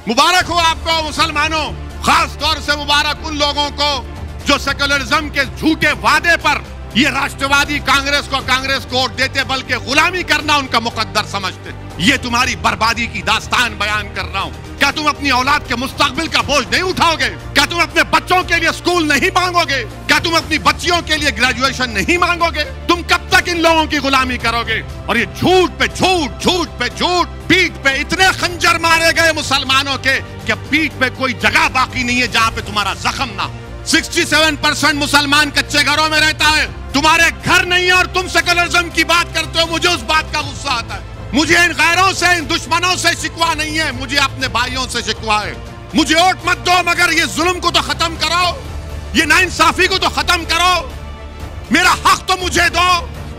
मुबारक हो आपको मुसलमानों, खास तौर से मुबारक उन लोगों को जो सेक्युलरिज्म के झूठे वादे पर ये राष्ट्रवादी कांग्रेस को वोट देते, बल्कि गुलामी करना उनका मुकद्दर समझते। ये तुम्हारी बर्बादी की दास्तान बयान कर रहा हूं। क्या तुम अपनी औलाद के मुस्तकबिल का बोझ नहीं उठाओगे? क्या तुम अपने बच्चों के लिए स्कूल नहीं मांगोगे? क्या तुम अपनी बच्चियों के लिए ग्रेजुएशन नहीं मांगोगे? तुम कब तक इन लोगों की गुलामी करोगे? और ये झूठ पे झूठ, झूठ पे झूठ, पीठ पे इतने खंजर मारे गए मुसलमानों के कि पीठ पे कोई जगह बाकी नहीं है जहां पे तुम्हारा जख्म ना। 67% मुसलमान कच्चे घरों में रहता है, तुम्हारे घर नहीं है और तुम सेक्युलरिज्म की बात करते हो। मुझे उस बात का गुस्सा आता है। मुझे इन गैरों से, इन दुश्मनों से शिकवा नहीं है, मुझे अपने भाइयों से शिकवा है। मुझे वोट मत दो, मगर ये जुल्म को तो खत्म करो, ये नाइंसाफी को तो खत्म करो। मेरा हक तो मुझे दो,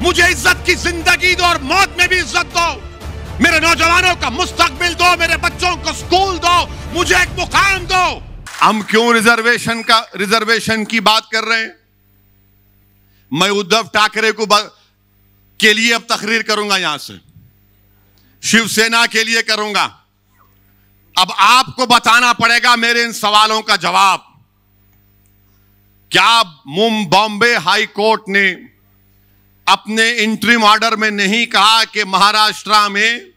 मुझे इज्जत की जिंदगी दो और मौत में भी इज्जत दो। मेरे नौजवानों का मुस्तकबिल दो, मेरे बच्चों को स्कूल दो, मुझे एक मुकाम दो। हम क्यों रिजर्वेशन की बात कर रहे हैं? मैं उद्धव ठाकरे के लिए अब तकरीर करूंगा, यहां से शिवसेना के लिए करूंगा। अब आपको बताना पड़ेगा मेरे इन सवालों का जवाब। क्या बॉम्बे हाई कोर्ट ने अपने इंटरिम ऑर्डर में नहीं कहा कि महाराष्ट्र में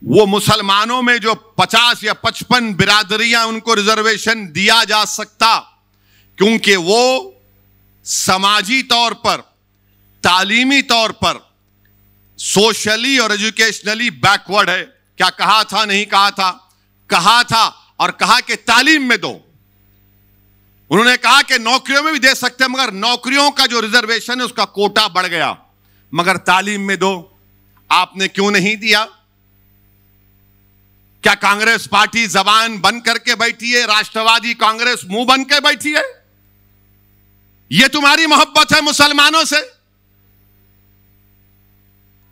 वो मुसलमानों में जो 50 या 55 बिरादरियां, उनको रिजर्वेशन दिया जा सकता, क्योंकि वो समाजी तौर पर, तालीमी तौर पर, सोशली और एजुकेशनली बैकवर्ड है? क्या कहा था? नहीं कहा था? कहा था, और कहा कि तालीम में दो। उन्होंने कहा कि नौकरियों में भी दे सकते हैं, मगर नौकरियों का जो रिजर्वेशन है उसका कोटा बढ़ गया, मगर तालीम में दो। आपने क्यों नहीं दिया? क्या कांग्रेस पार्टी जबान बंद करके बैठी है? राष्ट्रवादी कांग्रेस मुंह बंद के बैठी है? यह तुम्हारी मोहब्बत है मुसलमानों से?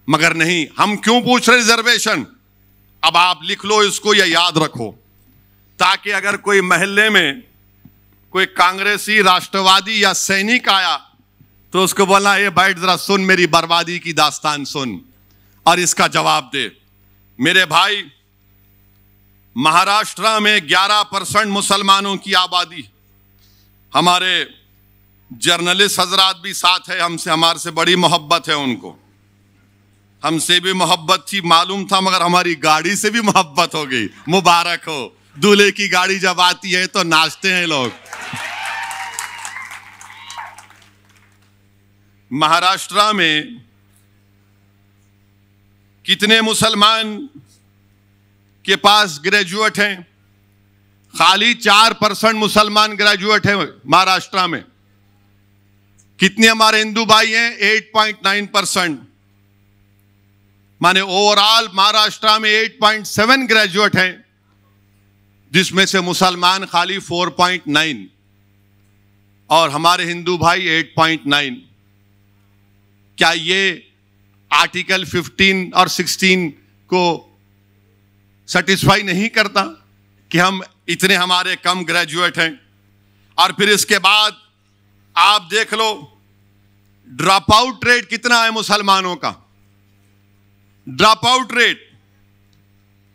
मगर नहीं। हम क्यों पूछ रहे रिजर्वेशन? अब आप लिख लो इसको या याद रखो, ताकि अगर कोई महल्ले में कोई कांग्रेसी, राष्ट्रवादी या सैनिक आया तो उसको बोला, ये बैठ जरा सुन, मेरी बर्बादी की दास्तान सुन और इसका जवाब दे। मेरे भाई, महाराष्ट्र में 11% मुसलमानों की आबादी। हमारे जर्नलिस्ट हजरात भी साथ है, हमारे से बड़ी मोहब्बत है उनको। हमसे भी मोहब्बत थी, मालूम था, मगर हमारी गाड़ी से भी मोहब्बत हो गई। मुबारक हो। दूल्हे की गाड़ी जब आती है तो नाचते हैं लोग। महाराष्ट्र में कितने मुसलमान के पास ग्रेजुएट हैं? खाली 4% मुसलमान ग्रेजुएट हैं महाराष्ट्र में। कितने हमारे हिंदू भाई हैं? 8.9%। माने ओवरऑल महाराष्ट्र में 8.7 ग्रेजुएट हैं, जिसमें से मुसलमान खाली 4.9 और हमारे हिंदू भाई 8.9। क्या ये आर्टिकल 15 और 16 को सेटिस्फाई नहीं करता कि हम इतने हमारे कम ग्रेजुएट हैं? और फिर इसके बाद आप देख लो ड्रॉप आउट रेट कितना है मुसलमानों का। ड्रॉप आउट रेट,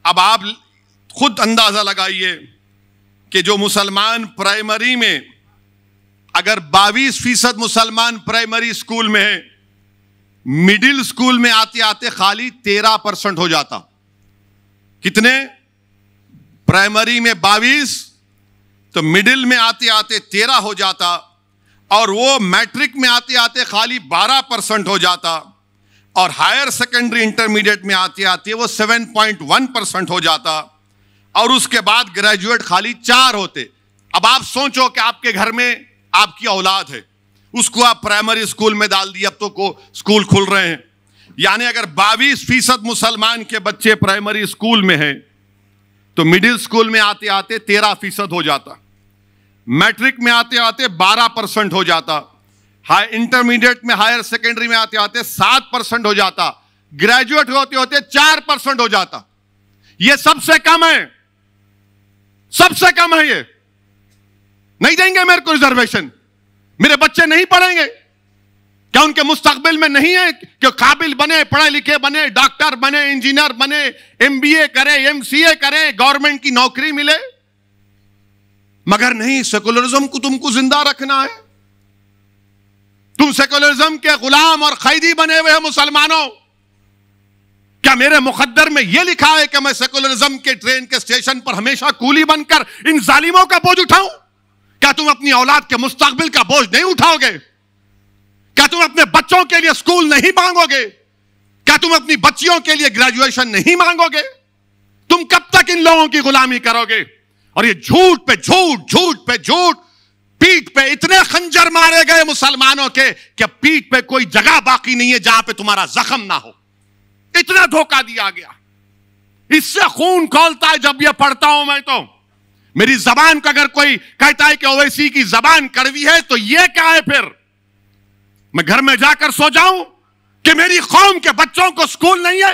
अब आप खुद अंदाजा लगाइए कि जो मुसलमान प्राइमरी में, अगर 22% मुसलमान प्राइमरी स्कूल में है, मिडिल स्कूल में आते आते खाली 13% हो जाता। कितने? प्राइमरी में 22, तो मिडिल में आते आते 13 हो जाता, और वो मैट्रिक में आते आते खाली 12% हो जाता, और हायर सेकेंडरी इंटरमीडिएट में आते आते वो 7.1% हो जाता, और उसके बाद ग्रेजुएट खाली 4 होते। अब आप सोचो कि आपके घर में आपकी औलाद है, उसको आप प्राइमरी स्कूल में डाल दिए, अब तो स्कूल खुल रहे हैं, यानी अगर 22% मुसलमान के बच्चे प्राइमरी स्कूल में हैं, तो मिडिल स्कूल में आते आते 13% हो जाता, मैट्रिक में आते आते 12% हो जाता, हाई इंटरमीडिएट में, हायर सेकेंडरी में आते आते 7% हो जाता, ग्रेजुएट होते होते 4% हो जाता। यह सबसे कम है, सबसे कम है। ये नहीं देंगे मेरे को रिजर्वेशन, मेरे बच्चे नहीं पढ़ेंगे, क्या उनके मुस्तकबिल में नहीं है कि काबिल बने, पढ़े लिखे बने, डॉक्टर बने, इंजीनियर बने, एमबीए करे, एमसीए करे, गवर्नमेंट की नौकरी मिले? मगर नहीं, सेकुलरिज्म को तुमको जिंदा रखना है। तुम सेकुलरिज्म के गुलाम और कैदी बने हुए हो मुसलमानों। क्या मेरे मुकद्दर में यह लिखा है कि मैं सेकुलरिज्म के ट्रेन के स्टेशन पर हमेशा कूली बनकर इन जालिमों का बोझ उठाऊं? क्या तुम अपनी औलाद के मुस्तकबिल का बोझ नहीं उठाओगे? क्या तुम अपने बच्चों के लिए स्कूल नहीं मांगोगे? क्या तुम अपनी बच्चियों के लिए ग्रेजुएशन नहीं मांगोगे? तुम कब तक इन लोगों की गुलामी करोगे? और ये झूठ पे झूठ, झूठ पे झूठ, पीठ पे इतने खंजर मारे गए मुसलमानों के कि पीठ पे कोई जगह बाकी नहीं है जहां पे तुम्हारा जख्म ना हो। इतना धोखा दिया गया। इससे खून खौलता है जब यह पढ़ता हूं मैं। तो मेरी जबान का अगर कोई कहता है कि ओवैसी की जबान कड़वी है तो यह क्या है? फिर मैं घर में जाकर सो जाऊं कि मेरी कौम के बच्चों को स्कूल नहीं है?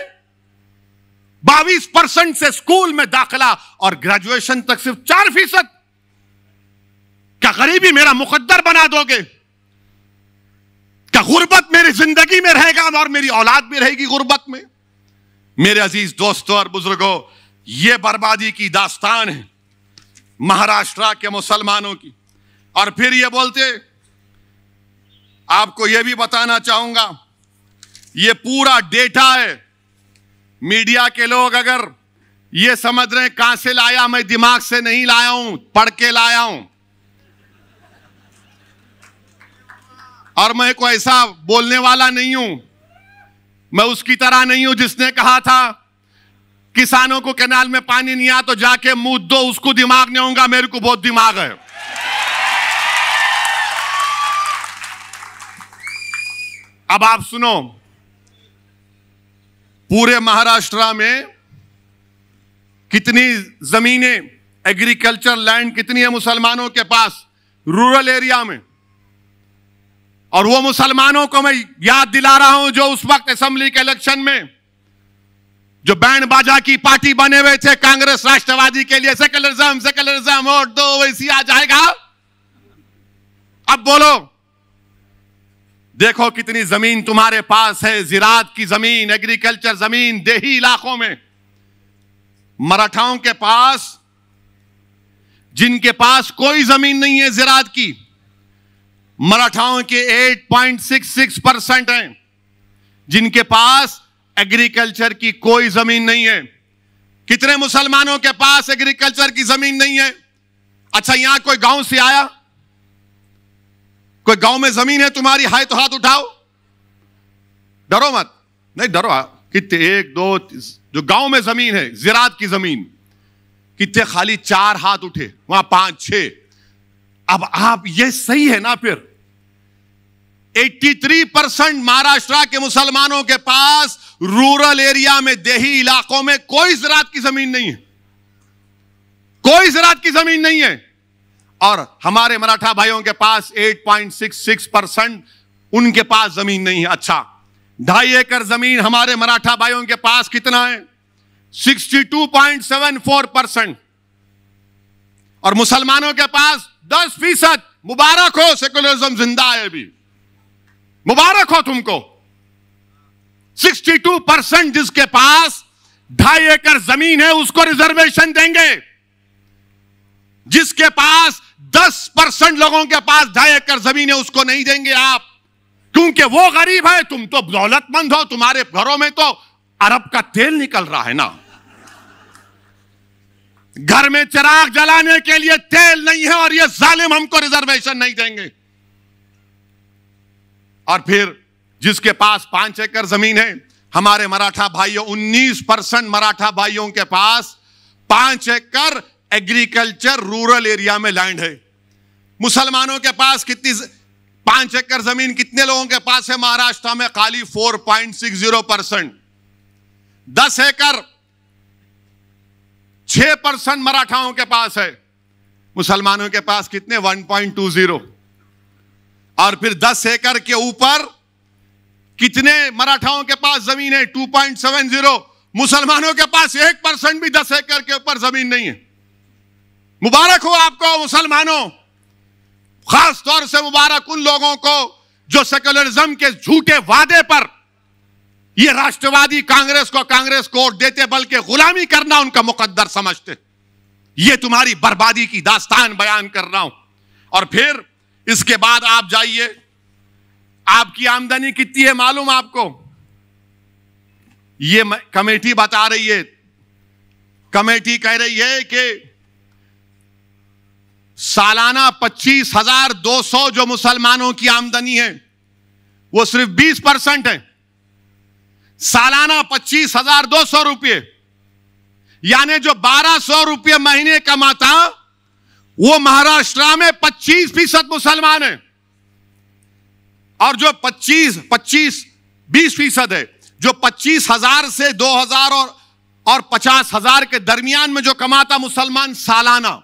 22% से स्कूल में दाखिला और ग्रेजुएशन तक सिर्फ 4%। क्या गरीबी मेरा मुकद्दर बना दोगे? क्या गुर्बत मेरी जिंदगी में रहेगा और मेरी औलाद भी रहेगी गुर्बत में? मेरे अजीज दोस्तों और बुजुर्गों, यह बर्बादी की दास्तान है महाराष्ट्र के मुसलमानों की। और फिर ये बोलते, आपको यह भी बताना चाहूंगा, यह पूरा डेटा है। मीडिया के लोग अगर ये समझ रहे हैं कहां से लाया, मैं दिमाग से नहीं लाया हूं, पढ़ के लाया हूं। और मैं कोई ऐसा बोलने वाला नहीं हूं, मैं उसकी तरह नहीं हूं जिसने कहा था किसानों को कैनाल में पानी नहीं आया तो जाके मूत दो, उसको दिमाग नहीं होगा, मेरे को बहुत दिमाग है। अब आप सुनो, पूरे महाराष्ट्र में कितनी जमीनें, एग्रीकल्चर लैंड कितनी है मुसलमानों के पास रूरल एरिया में। और वो मुसलमानों को मैं याद दिला रहा हूं जो उस वक्त असेंबली के इलेक्शन में जो बैंड बाजा की पार्टी बने हुए थे कांग्रेस राष्ट्रवादी के लिए, सेकुलरिज्म सेकुलरिज्म, वोट दो वैसी आ जाएगा। अब बोलो, देखो कितनी जमीन तुम्हारे पास है, जिरात की जमीन, एग्रीकल्चर जमीन, देही इलाकों में। मराठाओं के पास, जिनके पास कोई जमीन नहीं है जिरात की, मराठाओं के 8.66% हैं जिनके पास एग्रीकल्चर की कोई जमीन नहीं है। कितने मुसलमानों के पास एग्रीकल्चर की जमीन नहीं है? अच्छा, यहां कोई गांव से आया, कोई गांव में जमीन है तुम्हारी, हाय तो हाथ उठाओ, डरो मत, नहीं डरो। कितने, 1 2 जो गांव में जमीन है जिरात की जमीन, कितने खाली 4 हाथ उठे, वहां 5 6। अब आप, ये सही है ना? फिर 83% महाराष्ट्र के मुसलमानों के पास रूरल एरिया में, देही इलाकों में कोई ज़राअत की जमीन नहीं है, कोई ज़राअत की जमीन नहीं है। और हमारे मराठा भाइयों के पास 8.66% उनके पास जमीन नहीं है। अच्छा, 2.5 एकड़ जमीन हमारे मराठा भाइयों के पास कितना है? 62.74%। और मुसलमानों के पास 10%। मुबारक हो, सेकुलरिज्म जिंदा है अभी, मुबारक हो तुमको। 62% जिसके पास 2.5 एकड़ जमीन है उसको रिजर्वेशन देंगे। जिसके पास 10% लोगों के पास 2.5 एकड़ जमीन है उसको नहीं देंगे आप, क्योंकि वो गरीब है, तुम तो दौलतमंद हो, तुम्हारे घरों में तो अरब का तेल निकल रहा है ना। घर में चिराग जलाने के लिए तेल नहीं है और ये जालिम हमको रिजर्वेशन नहीं देंगे। और फिर जिसके पास 5 एकड़ जमीन है, हमारे मराठा भाइयों, 19% मराठा भाइयों के पास 5 एकड़ एग्रीकल्चर रूरल एरिया में लैंड है। मुसलमानों के पास कितनी, 5 एकड़ जमीन कितने लोगों के पास है महाराष्ट्र में? खाली 4.60%। 10 एकड़ 6% मराठाओं के पास है, मुसलमानों के पास कितने? 1.20। और फिर 10 एकड़ के ऊपर कितने मराठाओं के पास जमीन है? 2.70। मुसलमानों के पास 1% भी 10 एकड़ के ऊपर जमीन नहीं है। मुबारक हो आपको मुसलमानों, खास तौर से मुबारक उन लोगों को जो सेक्युलरिज्म के झूठे वादे पर ये राष्ट्रवादी कांग्रेस को कांग्रेस वोट देते बल्कि गुलामी करना उनका मुकद्दर समझते। ये तुम्हारी बर्बादी की दास्तान बयान कर रहा हूं। और फिर इसके बाद आप जाइए, आपकी आमदनी कितनी है मालूम आपको? ये कमेटी बता रही है, कमेटी कह रही है कि सालाना 25,200 जो मुसलमानों की आमदनी है वो सिर्फ 20% है। सालाना 25,200 रुपये, यानी जो 1,200 रुपये महीने कमाता वो महाराष्ट्र में 25% मुसलमान है। और जो 20% है, जो 25,000 से 2,000 और 50,000 के दरमियान में जो कमाता मुसलमान सालाना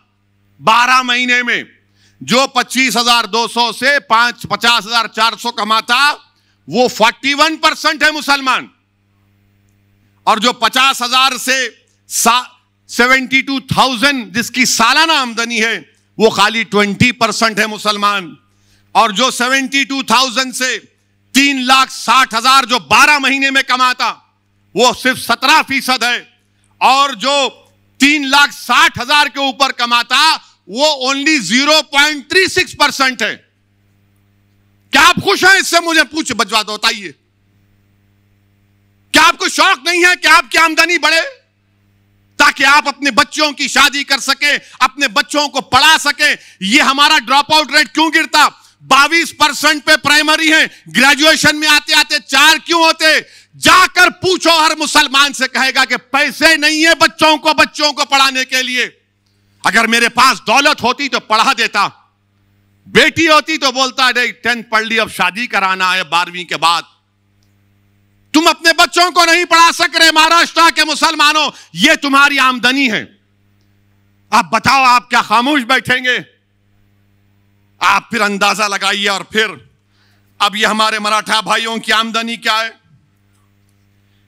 12 महीने में, जो 25,200 से 50,400 कमाता वो 41% है मुसलमान। और जो 50,000 से 72,000 जिसकी सालाना आमदनी है वो खाली 20% है मुसलमान। और जो 72,000 से 3,60,000 जो 12 महीने में कमाता वो सिर्फ 17% है। और जो 3,60,000 के ऊपर कमाता वो ओनली 0.36% है। क्या आप खुश हैं इससे? मुझे पूछ बजवा दो, बताइए। क्या आपको शौक नहीं है कि आपकी आमदनी बढ़े ताकि आप अपने बच्चों की शादी कर सके, अपने बच्चों को पढ़ा सके? ये हमारा ड्रॉप आउट रेट क्यों गिरता? 22% पे प्राइमरी है, ग्रेजुएशन में आते आते 4 क्यों होते? जाकर पूछो, हर मुसलमान से कहेगा कि पैसे नहीं है बच्चों को पढ़ाने के लिए। अगर मेरे पास दौलत होती तो पढ़ा देता, बेटी होती तो बोलता 10th पढ़ ली, अब शादी कराना है 12वीं के बाद। तुम अपने बच्चों को नहीं पढ़ा सक रहे महाराष्ट्र के मुसलमानों, यह तुम्हारी आमदनी है। आप बताओ, आप क्या खामोश बैठेंगे? आप फिर अंदाजा लगाइए। और फिर अब ये हमारे मराठा भाइयों की आमदनी क्या है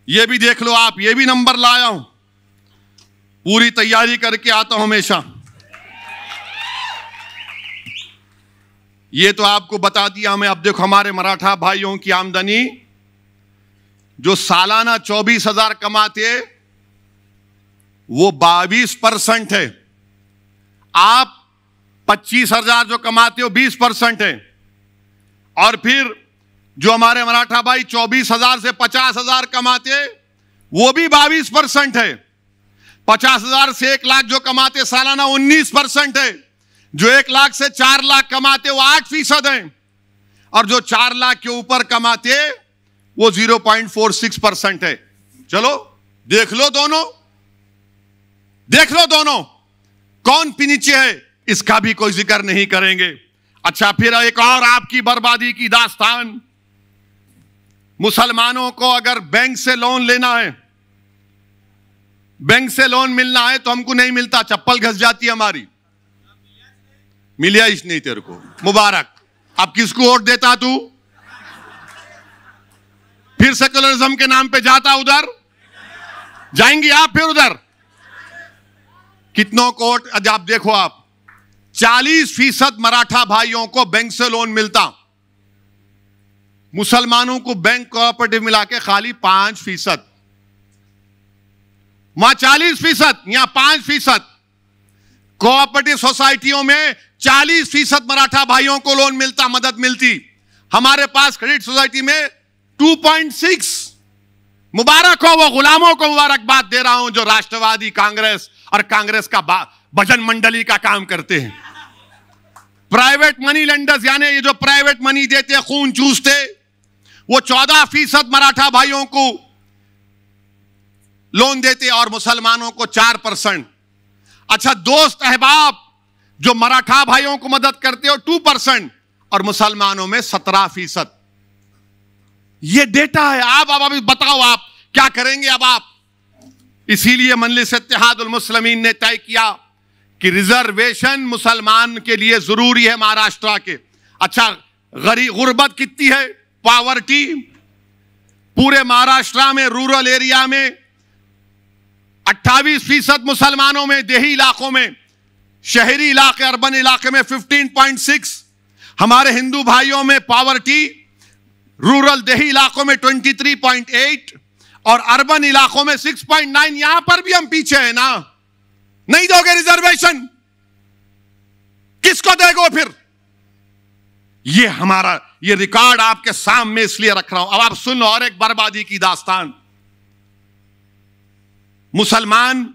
ये भी देख लो आप। ये भी नंबर लाया हूं, पूरी तैयारी करके आता हूं हमेशा। ये तो आपको बता दिया हमें। अब देखो हमारे मराठा भाइयों की आमदनी जो सालाना 24,000 कमाते वो 22% है। आप 25,000 जो कमाते हो 20% है। और फिर जो हमारे मराठा भाई 24,000 से 50,000 कमाते वो भी 22% है। 50,000 से 1 लाख जो कमाते सालाना 19% है। जो 1 लाख से 4 लाख कमाते वो 8% है। और जो 4 लाख के ऊपर कमाते वो 0.46% है। चलो देख लो दोनों, देख लो दोनों कौन नीचे है, इसका भी कोई जिक्र नहीं करेंगे। अच्छा, फिर एक और आपकी बर्बादी की दास्तान। मुसलमानों को अगर बैंक से लोन लेना है, बैंक से लोन मिलना है तो हमको नहीं मिलता, चप्पल घस जाती है हमारी। मिलिया इस नहीं तेरे को, मुबारक। अब किसको वोट देता तू? फिर सेक्युलरिज्म के नाम पे जाता उधर, जाएंगे आप फिर उधर। कितनों को वोट? आप देखो, आप 40% मराठा भाइयों को बैंक से लोन मिलता, मुसलमानों को बैंक कोऑपरेटिव मिला के खाली 5%। वहां 40%, यहां 5%। कोऑपरेटिव सोसाइटियों में 40% मराठा भाइयों को लोन मिलता, मदद मिलती। हमारे पास क्रेडिट सोसाइटी में 2.6। मुबारक हो वो गुलामों को, मुबारकबाद दे रहा हूं जो राष्ट्रवादी कांग्रेस और कांग्रेस का भजन मंडली का काम करते हैं। प्राइवेट मनी लेंडर्स, यानी ये जो प्राइवेट मनी देते, खून चूसते, वो 14% मराठा भाइयों को लोन देते और मुसलमानों को 4%। अच्छा, दोस्त अहबाब जो मराठा भाइयों को मदद करते हो 2% और मुसलमानों में 17%। ये डेटा है। आप अभी बताओ आप क्या करेंगे अब आप? इसीलिए मजलिस इत्तेहादुल मुस्लिमीन ने तय किया कि रिजर्वेशन मुसलमान के लिए जरूरी है महाराष्ट्र के। अच्छा, गुर्बत कितनी है, पॉवर्टी पूरे महाराष्ट्र में, रूरल एरिया में 28% मुसलमानों में, देही इलाकों में, शहरी इलाके अर्बन इलाके में 15.6। हमारे हिंदू भाइयों में पॉवर्टी रूरल देही इलाकों में 23.8 और अर्बन इलाकों में 6.9। यहां पर भी हम पीछे हैं ना। नहीं दोगे रिजर्वेशन, किसको देगो फिर? ये हमारा ये रिकॉर्ड आपके सामने इसलिए रख रहा हूं। अब आप सुन लो और एक बर्बादी की दास्तान। मुसलमान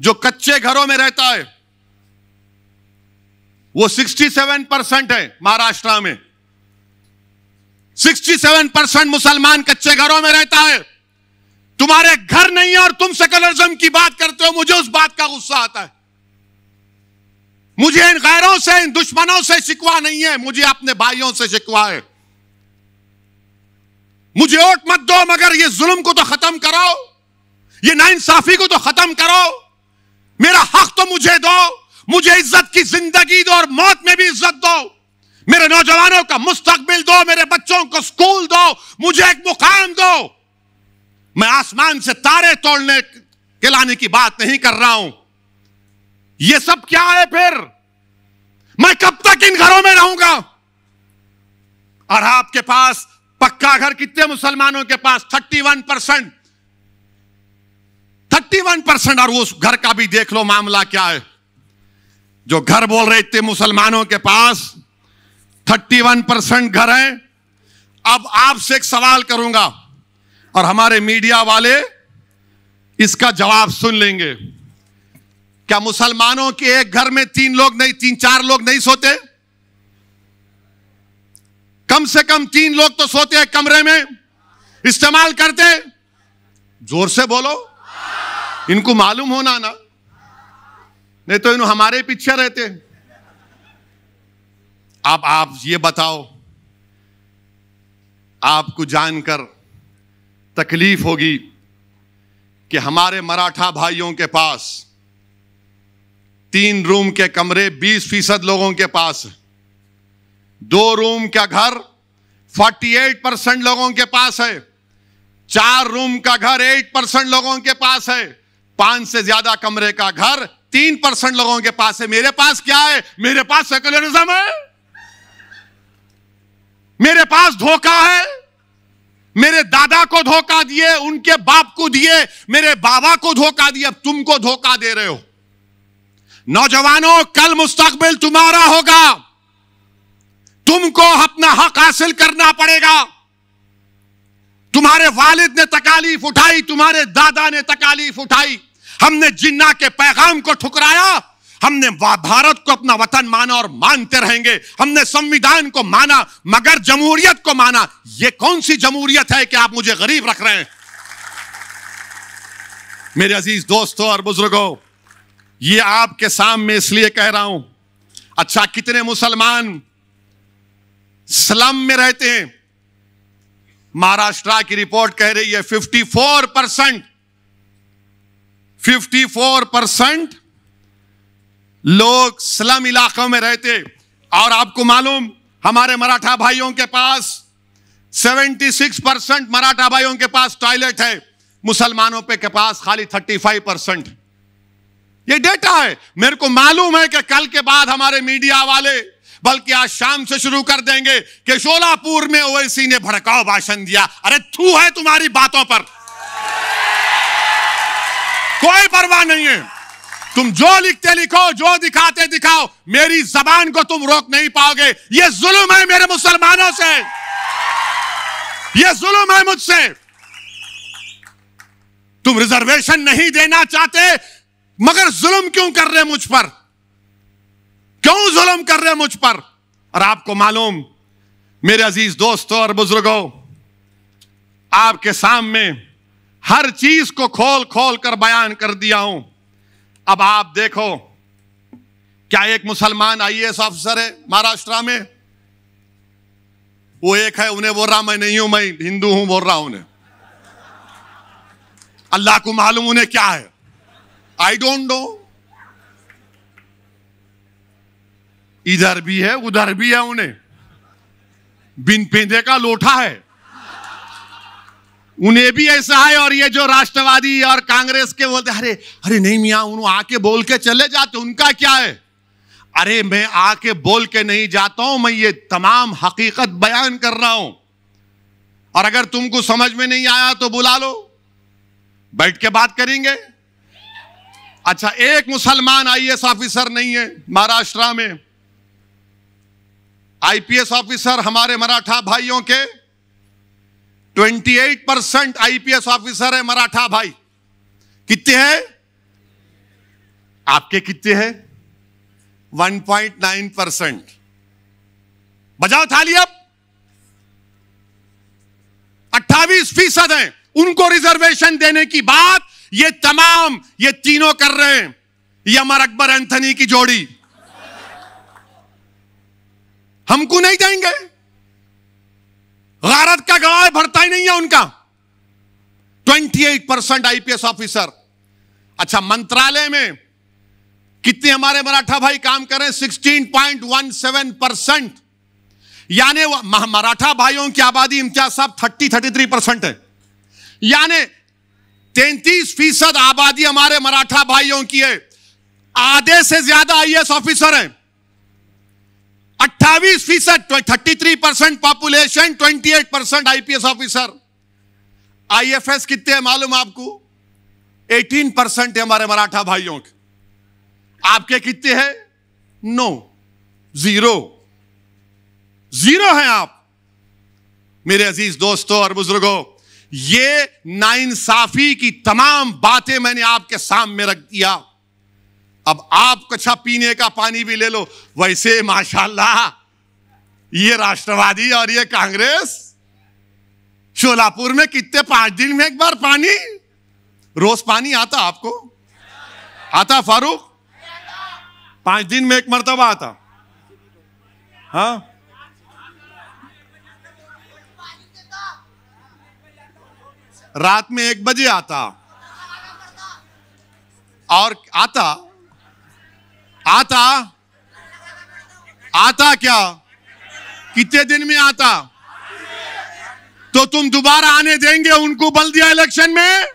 जो कच्चे घरों में रहता है वो 67% है। महाराष्ट्र में 67% मुसलमान कच्चे घरों में रहता है। तुम्हारे घर नहीं है और तुम सेकुलरिज्म की बात करते हो। मुझे उस बात का गुस्सा आता है। मुझे इन गैरों से, इन दुश्मनों से शिकवा नहीं है, मुझे अपने भाइयों से शिकवा है। मुझे वोट मत दो, मगर ये जुल्म को तो खत्म करो, ये नाइंसाफी को तो खत्म करो। मेरा हक तो मुझे दो, मुझे इज्जत की जिंदगी दो और मौत में भी इज्जत दो। मेरे नौजवानों का मुस्तकबिल दो, मेरे बच्चों को स्कूल दो, मुझे एक मुकाम दो। मैं आसमान से तारे तोड़ने के लाने की बात नहीं कर रहा हूं। ये सब क्या है फिर? मैं कब तक इन घरों में रहूंगा? और आपके पास पक्का घर कितने मुसलमानों के पास? 31%। 31%। और उस घर का भी देख लो मामला क्या है। जो घर बोल रहे थे मुसलमानों के पास 31% घर है। अब आपसे एक सवाल करूंगा और हमारे मीडिया वाले इसका जवाब सुन लेंगे। क्या मुसलमानों के एक घर में 3-4 लोग नहीं सोते? कम से कम 3 लोग तो सोते हैं कमरे में, इस्तेमाल करते। जोर से बोलो, इनको मालूम होना ना, नहीं तो इन्हों हमारे पीछे रहते। अब आप ये बताओ, आपको जानकर तकलीफ होगी कि हमारे मराठा भाइयों के पास 3 रूम के कमरे 20% लोगों के पास है। 2 रूम का घर 48% लोगों के पास है। 4 रूम का घर 8% लोगों के पास है। 5 से ज्यादा कमरे का घर 3% लोगों के पास है। मेरे पास क्या है? मेरे पास सेकुलरिज्म है, मेरे पास धोखा है। मेरे दादा को धोखा दिए, उनके बाप को दिए, मेरे बाबा को धोखा दिया, अब तुमको धोखा दे रहे हो। नौजवानों, कल मुस्तकबिल तुम्हारा होगा। तुमको अपना हक हासिल करना पड़ेगा। तुम्हारे वालिद ने तकालीफ उठाई, तुम्हारे दादा ने तकालीफ उठाई। हमने जिन्ना के पैगाम को ठुकराया। हमने भारत को अपना वतन माना और मानते रहेंगे। हमने संविधान को माना मगर जमहूरियत को माना। यह कौन सी जमहूरियत है कि आप मुझे गरीब रख रहे हैं? मेरे अजीज दोस्तों और बुजुर्गों, ये आपके सामने इसलिए कह रहा हूं। अच्छा, कितने मुसलमान स्लम में रहते हैं? महाराष्ट्र की रिपोर्ट कह रही है 54% लोग स्लम इलाकों में रहते। और आपको मालूम, हमारे मराठा भाइयों के पास 76% मराठा भाइयों के पास टॉयलेट है। मुसलमानों के पास खाली 35%। ये डेटा है। मेरे को मालूम है कि कल के बाद हमारे मीडिया वाले, बल्कि आज शाम से शुरू कर देंगे कि शोलापुर में ओवैसी ने भड़काऊ भाषण दिया। अरे थू है तुम्हारी बातों पर, कोई परवाह नहीं है। तुम जो लिखते लिखो, जो दिखाते दिखाओ, मेरी जबान को तुम रोक नहीं पाओगे। यह जुल्म है मेरे मुसलमानों से, यह जुल्म है मुझसे। तुम रिजर्वेशन नहीं देना चाहते, मगर जुल्म क्यों कर रहे मुझ पर? क्यों जुल्म कर रहे मुझ पर? और आपको मालूम, मेरे अजीज दोस्तों और बुजुर्गों, आपके सामने हर चीज को खोल खोल कर बयान कर दिया हूं। अब आप देखो, क्या एक मुसलमान IAS अफसर है महाराष्ट्र में? वो एक है, उन्हें बोल रहा मैं नहीं हूं, मैं हिंदू हूं बोल रहा हूं उन्हें। अल्लाह को मालूम उन्हें क्या है। I don't know. इधर भी है उधर भी है, उन्हें बिन पेंदे का लोटा है, उन्हें भी ऐसा है। और ये जो राष्ट्रवादी और कांग्रेस के बोलते अरे अरे नहीं मियां, उन्होंने आके बोल के चले जाते, उनका क्या है? अरे मैं आके बोल के नहीं जाता हूं, मैं ये तमाम हकीकत बयान कर रहा हूं। और अगर तुमको समझ में नहीं आया तो बुला लो, बैठ के बात करेंगे। अच्छा, एक मुसलमान आईएएस ऑफिसर नहीं है महाराष्ट्र में। आईपीएस ऑफिसर हमारे मराठा भाइयों के 28% आईपीएस ऑफिसर है मराठा भाई। कितने हैं? आपके कितने हैं? 1.9%। बजाओ थाली अब। 28% हैं। उनको रिजर्वेशन देने की बात ये तीनों कर रहे हैं। ये अमर अकबर एंथनी की जोड़ी। हमको नहीं देंगे। गारत का गवाह भरता ही नहीं है उनका। 28% आईपीएस ऑफिसर। अच्छा, मंत्रालय में कितने हमारे मराठा भाई काम कर रहे हैं? 16.17%। यानी मराठा भाइयों की आबादी इम्तियाज साहब 33% है। यानी 33% आबादी हमारे मराठा भाइयों की है। आधे से ज्यादा आईएएस ऑफिसर हैं। 28%, 33% पॉपुलेशन, 28% आईपीएस ऑफिसर। आईएफएस कितने हैं मालूम आपको? 18% है हमारे मराठा भाइयों के। आपके कितने हैं? नो, जीरो हैं आप। मेरे अजीज दोस्तों और बुजुर्गों, ये नाइंसाफी की तमाम बातें मैंने आपके सामने रख दिया। अब आप कच्चा पीने का पानी भी ले लो। वैसे माशाल्लाह ये राष्ट्रवादी और ये कांग्रेस, शोलापुर में कितने 5 दिन में एक बार पानी, रोज पानी आता आपको? आता फारूक? 5 दिन में एक मर्तबा आता। हाँ, रात में 1 बजे आता। और आता क्या? कितने दिन में आता? तो तुम दोबारा आने देंगे उनको बल्दिया इलेक्शन में?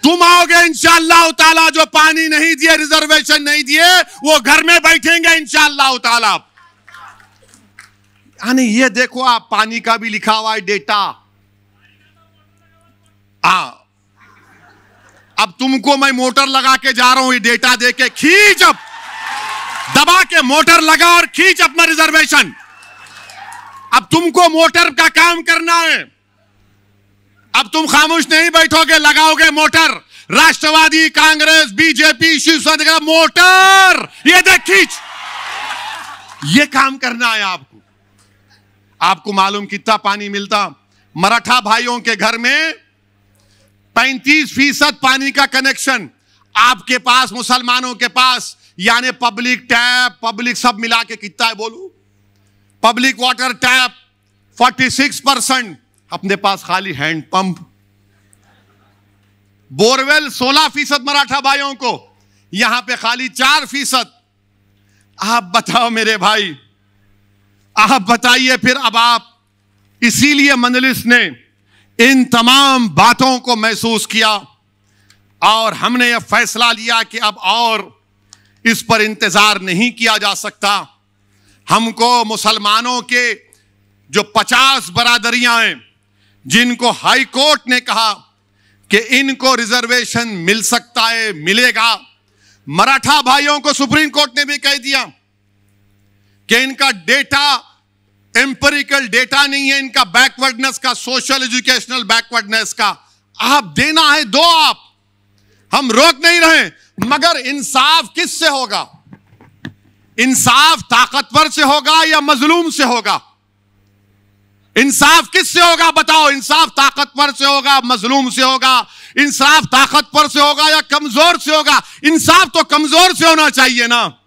तुम आओगे इंशाअल्लाह ताला। जो पानी नहीं दिए, रिजर्वेशन नहीं दिए, वो घर में बैठेंगे इंशाअल्लाह ताला। यानी ये देखो आप, पानी का भी लिखा हुआ है डेटा। हाँ, अब तुमको मैं मोटर लगा के जा रहा हूं, ये डेटा दे के खींच, अब दबा के मोटर लगा और खींच अपना रिजर्वेशन। अब तुमको मोटर का काम करना है। अब तुम खामोश नहीं बैठोगे, लगाओगे मोटर। राष्ट्रवादी, कांग्रेस, बीजेपी, शिवसेना, मोटर ये देख खींच। ये काम करना है आपको। आपको मालूम कितना पानी मिलता? मराठा भाइयों के घर में 35% पानी का कनेक्शन। आपके पास, मुसलमानों के पास, यानी पब्लिक टैप, पब्लिक सब मिला के कितना है बोलू? Public water tap 46%। अपने पास खाली हैंड पंप। बोरवेल 16% मराठा भाइयों को, यहां पे खाली 4%। आप बताओ मेरे भाई, आप बताइए फिर। अब आप, इसीलिए मजलिस ने इन तमाम बातों को महसूस किया और हमने यह फैसला लिया कि अब और इस पर इंतजार नहीं किया जा सकता। हमको मुसलमानों के जो 50 बरादरियां हैं, जिनको हाई कोर्ट ने कहा कि इनको रिजर्वेशन मिल सकता है, मिलेगा। मराठा भाइयों को सुप्रीम कोर्ट ने भी कह दिया कि इनका डेटा एम्पिरिकल डेटा नहीं है, इनका बैकवर्डनेस का, सोशल एजुकेशनल बैकवर्डनेस का। आप देना है, दो आप, हम रोक नहीं रहे। मगर इंसाफ किससे होगा? इंसाफ ताकतवर से होगा या मजलूम से होगा? इंसाफ किससे होगा बताओ? इंसाफ ताकतवर से होगा, मजलूम से होगा? इंसाफ ताकतवर से होगा या कमजोर से होगा? इंसाफ तो कमजोर से होना चाहिए ना।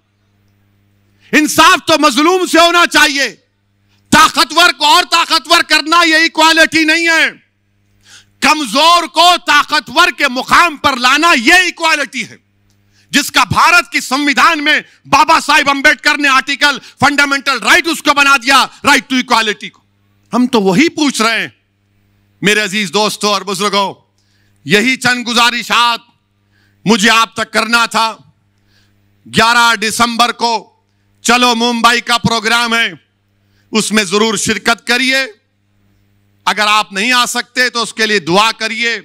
इंसाफ तो मजलूम से होना चाहिए। ताकतवर को और ताकतवर करना ये इक्वालिटी नहीं है। कमजोर को ताकतवर के मुकाम पर लाना ये इक्वालिटी है, जिसका भारत की संविधान में बाबा साहिब अंबेडकर ने आर्टिकल फंडामेंटल राइट उसको बना दिया, राइट टू इक्वालिटी को। हम तो वही पूछ रहे हैं मेरे अजीज दोस्तों और बुजुर्गों। यही चंद गुजारिशात मुझे आप तक करना था। 11 दिसंबर को चलो मुंबई का प्रोग्राम है, उसमें जरूर शिरकत करिए। अगर आप नहीं आ सकते तो उसके लिए दुआ करिए।